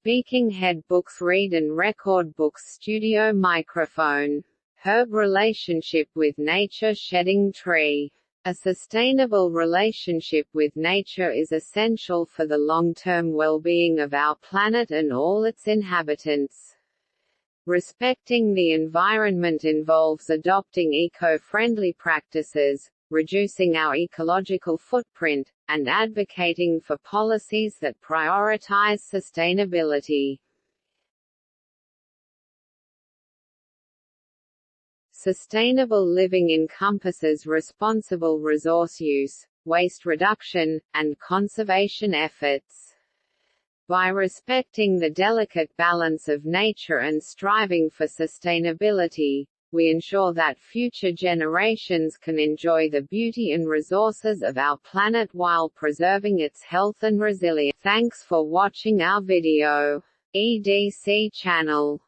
Speaking head books read and record books studio microphone. Herb relationship with nature shedding tree. A sustainable relationship with nature is essential for the long-term well-being of our planet and all its inhabitants. Respecting the environment involves adopting eco-friendly practices, reducing our ecological footprint, and advocating for policies that prioritize sustainability. Sustainable living encompasses responsible resource use, waste reduction, and conservation efforts. By respecting the delicate balance of nature and striving for sustainability, we ensure that future generations can enjoy the beauty and resources of our planet while preserving its health and resilience. Thanks for watching our video. EDC channel.